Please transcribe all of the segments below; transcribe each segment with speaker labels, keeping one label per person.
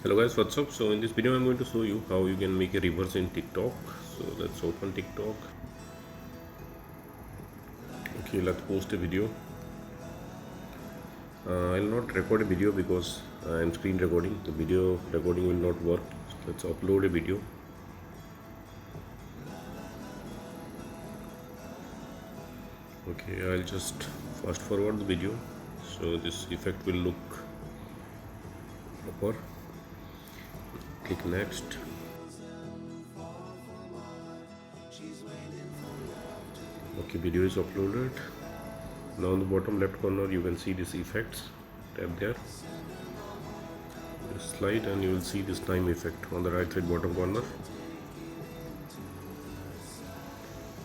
Speaker 1: Hello guys, what's up? So in this video I'm going to show you how you can make a reverse in TikTok. So let's open TikTok. Okay, let's post a video. I'll not record a video because I'm screen recording. The video recording will not work. Let's upload a video. Okay, I'll just fast forward the video so this effect will look proper. Click next. Okay, video is uploaded. Now on the bottom left corner you can see this effects. Tap there. Slide and you will see this time effect on the right side bottom corner.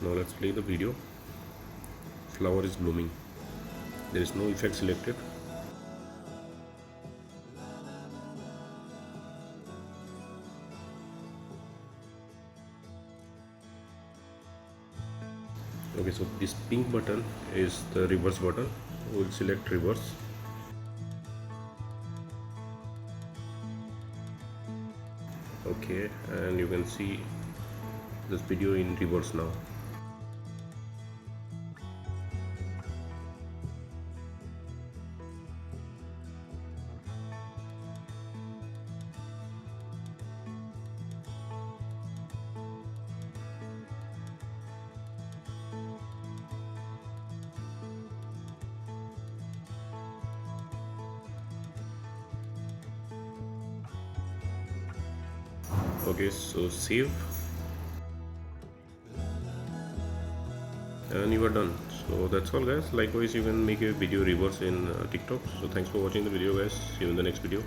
Speaker 1: Now let's play the video. Flower is blooming. There is no effect selected. Okay, so this pink button is the reverse button. We'll select reverse. Okay, and you can see this video in reverse now. Okay, so save and you are done. So that's all guys. Likewise you can make a video reverse in TikTok. So thanks for watching the video guys. See you in the next video.